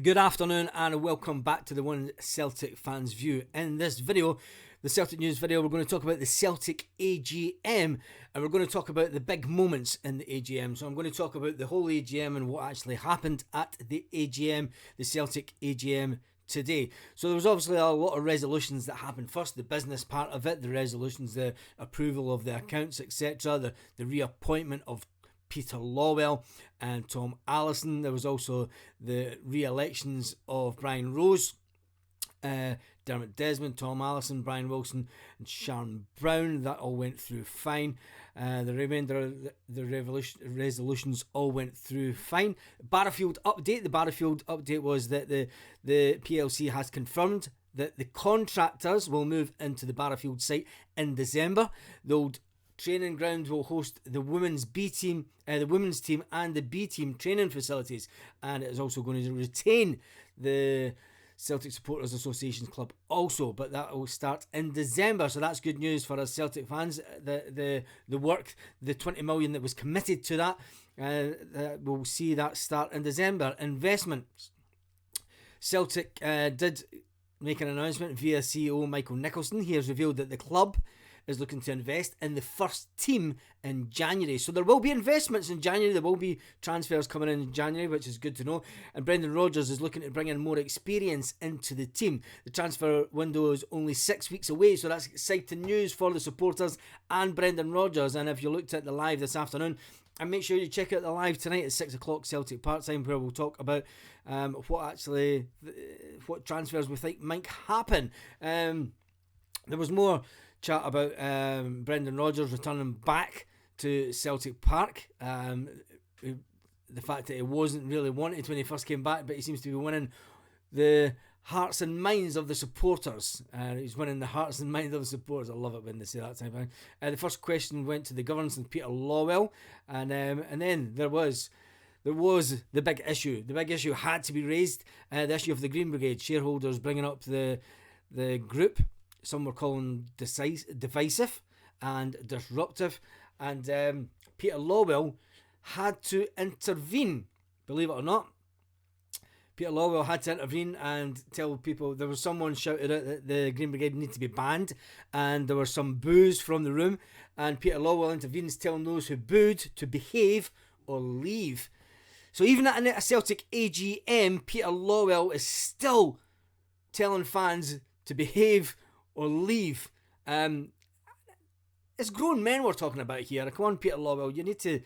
Good afternoon and welcome back to the One Celtic Fans View. In this video, the Celtic News video, we're going to talk about the Celtic AGM and we're going to talk about the big moments in the AGM. So I'm going to talk about the whole AGM and what actually happened at the AGM, the Celtic AGM today. So there was obviously a lot of resolutions that happened. First, the business part of it, the resolutions, the approval of the accounts, etc., the reappointment of Peter Lawwell and Tom Allison. There was also the re-elections of Brian Rose, Dermot Desmond, Tom Allison, Brian Wilson and Sharon Brown. That all went through fine. The remainder of the resolutions all went through fine. Barrowfield update. The Barrowfield update was that the PLC has confirmed that the contractors will move into the Barrowfield site in December. The old training ground will host the women's B team, the women's team and the B team training facilities, and it is also going to retain the Celtic Supporters Association Club also, but that will start in December, so that's good news for us Celtic fans. The work, the 20 million that was committed to that, we'll see that start in December. Investments. Celtic did make an announcement via CEO Michael Nicholson. He has revealed that the club is looking to invest in the first team in January. So there will be investments in January, there will be transfers coming in January, which is good to know. And Brendan Rodgers is looking to bring in more experience into the team. The transfer window is only 6 weeks away, so that's exciting news for the supporters and Brendan Rodgers. And if you looked at the live this afternoon, and make sure you check out the live tonight at 6 o'clock Celtic Park time, where we'll talk about what transfers we think might happen. There was more chat about Brendan Rodgers returning back to Celtic Park. The fact that he wasn't really wanted when he first came back, but he seems to be winning the hearts and minds of the supporters. He's winning the hearts and minds of the supporters. I love it when they say that type of thing. The first question went to the governance and Peter Lawwell, and then there was the big issue. The big issue had to be raised. The issue of the Green Brigade shareholders bringing up the group. Some were calling divisive and disruptive, and Peter Lawwell had to intervene. Believe it or not, Peter Lawwell had to intervene and tell people. There was someone shouted out that the Green Brigade need to be banned, and there was some boos from the room, and Peter Lawwell intervenes, telling those who booed to behave or leave. So even at a Celtic AGM, Peter Lawwell is still telling fans to behave or leave. It's grown men we're talking about here. Come on, Peter Lawwell, you need to.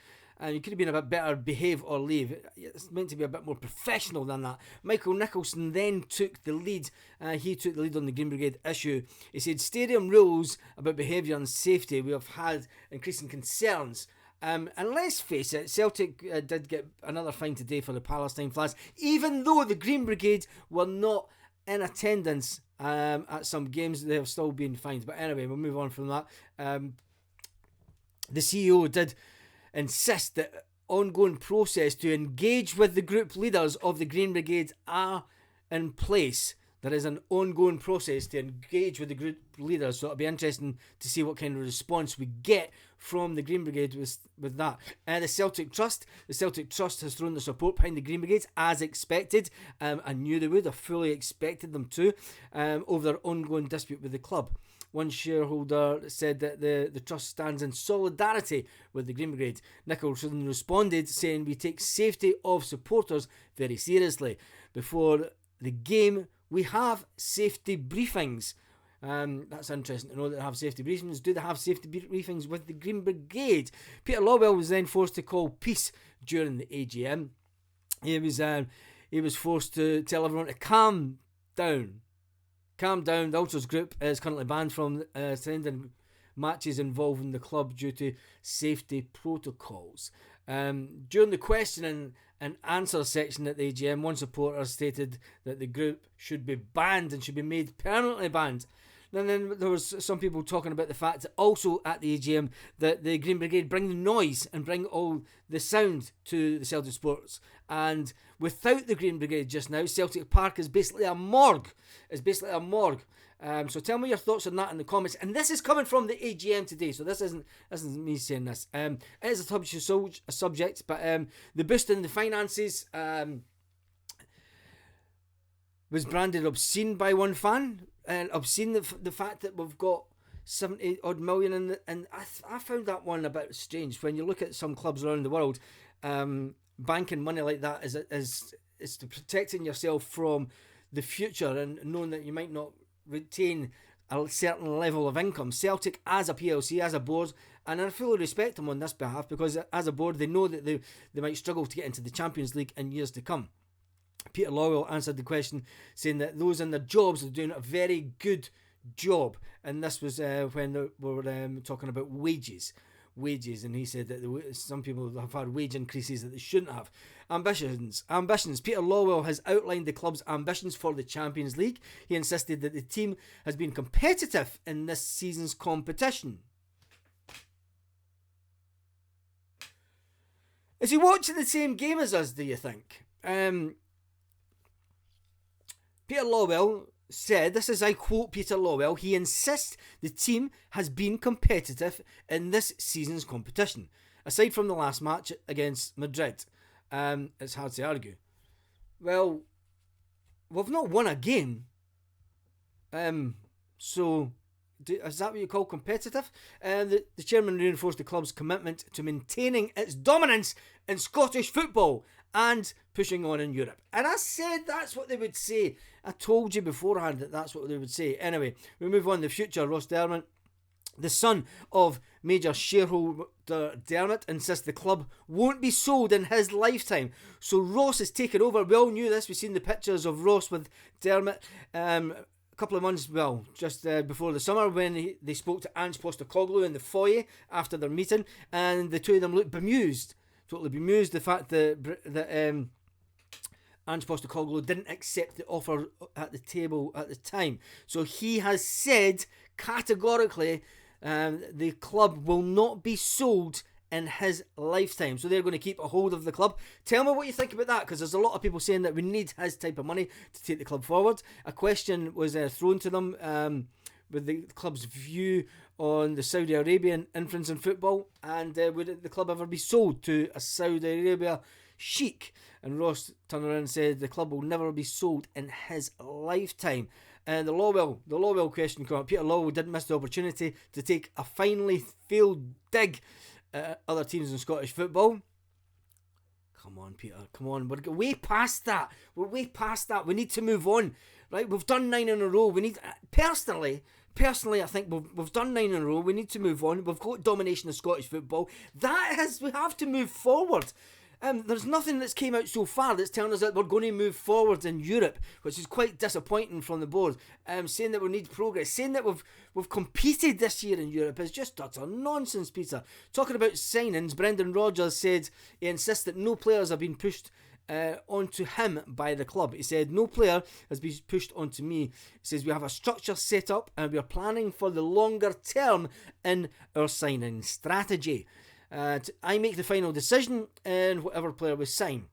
You could have been a bit better. Behave or leave. It's meant to be a bit more professional than that. Michael Nicholson then took the lead. He took the lead on the Green Brigade issue. He said, "Stadium rules about behaviour and safety. We have had increasing concerns." And let's face it, Celtic did get another fine today for the Palestine flags, even though the Green Brigade were not in attendance at some games. They have still been fined. But anyway, we'll move on from that. The CEO did insist that ongoing process to engage with the group leaders of the Green Brigade are in place. There is an ongoing process to engage with the group leaders, so it'll be interesting to see what kind of response we get from the Green Brigade with that. The Celtic Trust has thrown their support behind the Green Brigade as expected. I knew they would. I fully expected them to, over their ongoing dispute with the club. One shareholder said that the Trust stands in solidarity with the Green Brigade. Nicholson responded saying, "We take safety of supporters very seriously. Before the game, we have safety briefings." That's interesting to know that they have safety briefings. Do they have safety briefings with the Green Brigade? Peter Lawwell was then forced to call peace during the AGM. He was forced to tell everyone to calm down. Calm down. The Ultras group is currently banned from attending matches involving the club due to safety protocols. During the question and answer section at the AGM, one supporter stated that the group should be banned and should be made permanently banned. And then there was some people talking about the fact that also at the AGM that the Green Brigade bring the noise and bring all the sound to the Celtic Sports. And without the Green Brigade just now, Celtic Park is basically a morgue. So tell me your thoughts on that in the comments. And this is coming from the AGM today, so this isn't me saying this. It is a touchy subject, but the boost in the finances. was branded obscene by one fan, and obscene the fact that we've got 70 odd million in the, and I found that one a bit strange. When you look at some clubs around the world, banking money like that is to protecting yourself from the future and knowing that you might not retain a certain level of income. Celtic, as a PLC, as a board, and I fully respect them on this behalf, because as a board they know that they might struggle to get into the Champions League in years to come. Peter Lawwell answered the question saying that those in their jobs are doing a very good job, and this was when they were talking about wages, and he said that some people have had wage increases that they shouldn't have. Ambitions. Peter Lawwell has outlined the club's ambitions for the Champions League. He insisted that the team has been competitive in this season's competition. Is he watching the same game as us, do you think? Peter Lawwell said, this is, I quote Peter Lawwell, he insists the team has been competitive in this season's competition. Aside from the last match against Madrid, it's hard to argue. Well, we've not won a game. So, is that what you call competitive? The chairman reinforced the club's commitment to maintaining its dominance in Scottish football and pushing on in Europe. And I said that's what they would say. I told you beforehand that that's what they would say. Anyway, we move on to the future. Ross Dermott, the son of major shareholder Dermott, insists the club won't be sold in his lifetime. So Ross has taken over. We all knew this. We've seen the pictures of Ross with Dermott a couple of months, just before the summer, when they spoke to Ange Postecoglou in the foyer after their meeting, and the two of them looked bemused. Totally bemused the fact that Ange Postecoglou didn't accept the offer at the table at the time. So he has said categorically the club will not be sold in his lifetime. So they're going to keep a hold of the club. Tell me what you think about that, because there's a lot of people saying that we need his type of money to take the club forward. A question was thrown to them with the club's view on the Saudi Arabian influence in football, and would the club ever be sold to a Saudi Arabia sheikh? And Ross turned around and said the club will never be sold in his lifetime. And the Lawwell question came up. Peter Lawwell didn't miss the opportunity to take a finely failed dig at other teams in Scottish football. Come on, Peter, come on. We're way past that. We need to move on. Right, we've done 9 in a row. We need, personally, I think we've done 9 in a row. We need to move on. We've got domination of Scottish football. We have to move forward. There's nothing that's came out so far that's telling us that we're going to move forward in Europe, which is quite disappointing from the board. Saying that we need progress, saying that we've competed this year in Europe is just utter nonsense, Peter. Talking about signings, Brendan Rodgers said he insists that no players have been pushed onto him by the club. He said, no player has been pushed onto me. He says, we have a structure set up and we are planning for the longer term in our signing strategy. I make the final decision in whatever player we sign.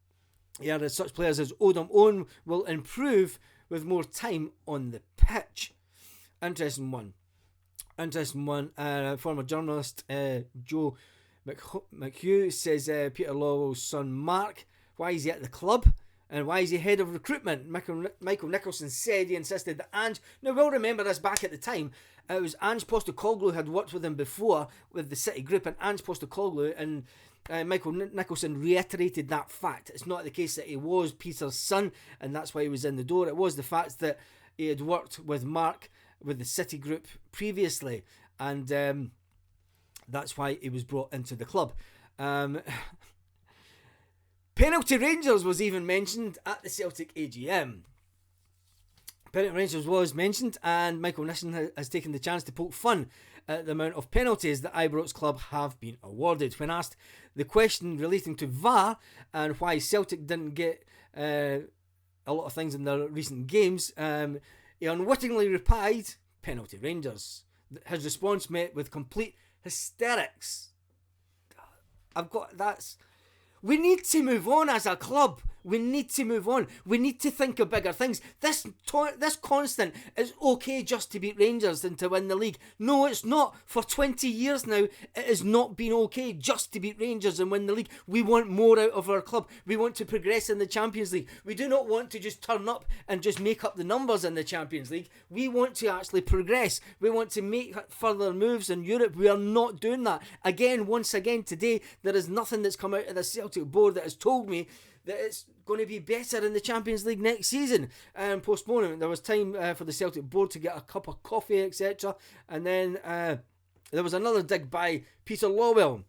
He added, such players as Odom Owen will improve with more time on the pitch. Interesting one. Former journalist Joe McHugh says Peter Lawwell's son Mark, why is he at the club? And why is he head of recruitment? Michael Nicholson said he insisted that Ange... Now, we'll remember this back at the time. It was Ange Postecoglou had worked with him before with the City Group, and Ange Postecoglou and Michael Nicholson reiterated that fact. It's not the case that he was Peter's son, and that's why he was in the door. It was the fact that he had worked with Mark with the City Group previously, and that's why he was brought into the club. Penalty Rangers was even mentioned at the Celtic AGM. Penalty Rangers was mentioned, and Michael Nicholson has taken the chance to poke fun at the amount of penalties that Ibrox Club have been awarded. When asked the question relating to VAR and why Celtic didn't get a lot of things in their recent games, he unwittingly replied, Penalty Rangers. His response met with complete hysterics. We need to move on as a club. We need to move on. We need to think of bigger things. This constant is okay just to beat Rangers and to win the league. No, it's not. For 20 years now, it has not been okay just to beat Rangers and win the league. We want more out of our club. We want to progress in the Champions League. We do not want to just turn up and just make up the numbers in the Champions League. We want to actually progress. We want to make further moves in Europe. We are not doing that. Once again today, there is nothing that's come out of the Celtic board that has told me that it's going to be better in the Champions League next season. Postponement. There was time for the Celtic board to get a cup of coffee, etc. And then there was another dig by Peter Lawwell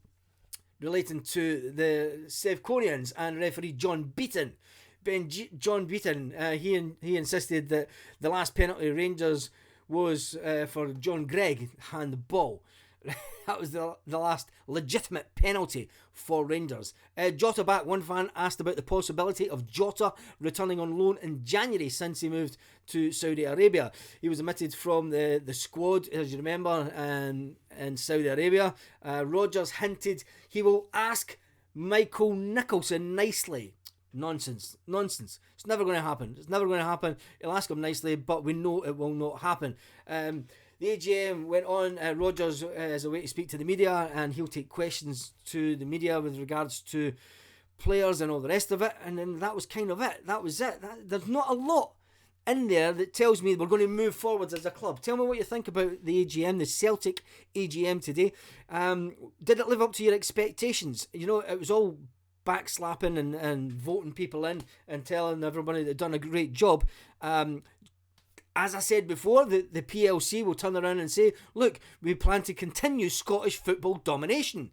relating to the Sevconians and referee John Beaton. John Beaton, he insisted that the last penalty Rangers was for John Gregg, handball. That was the last legitimate penalty for Rangers. Jota back. One fan asked about the possibility of Jota returning on loan in January since he moved to Saudi Arabia. He was omitted from the squad, as you remember, in Saudi Arabia. Rodgers hinted he will ask Michael Nicholson nicely. Nonsense. It's never going to happen. He'll ask him nicely, but we know it will not happen. The AGM went on. Rodgers has a way to speak to the media, and he'll take questions to the media with regards to players and all the rest of it. And then that was kind of it. That was it. There's not a lot in there that tells me we're going to move forwards as a club. Tell me what you think about the AGM, the Celtic AGM today. Did it live up to your expectations? You know, it was all backslapping and voting people in and telling everybody they've done a great job. As I said before, the PLC will turn around and say, look, we plan to continue Scottish football domination.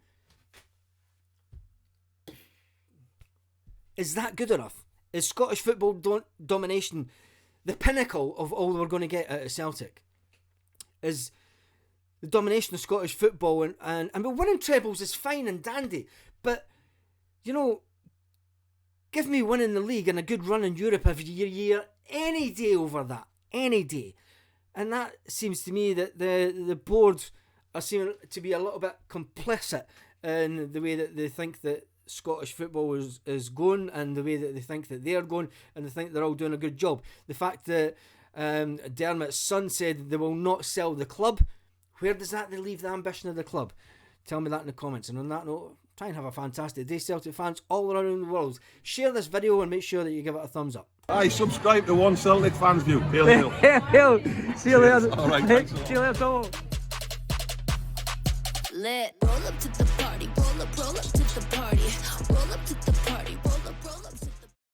Is that good enough? Is Scottish football domination the pinnacle of all we're going to get out of Celtic? Is the domination of Scottish football and winning trebles is fine and dandy, but, you know, give me winning the league and a good run in Europe every year any day over that. Any day. And that seems to me that the board are seeming to be a little bit complicit in the way that they think that Scottish football is going, and the way that they think that they're going, and they think they're all doing a good job. The fact that Dermot's son said they will not sell the club, where does that leave the ambition of the club? Tell me that in the comments. And on that note, try and have a fantastic day, Celtic fans all around the world. Share this video and make sure that you give it a thumbs up. Aye, subscribe to One Celtic Fans View. Hail, hail. Hail. See you later. All right, thanks a lot. See you later. Lit. Roll up to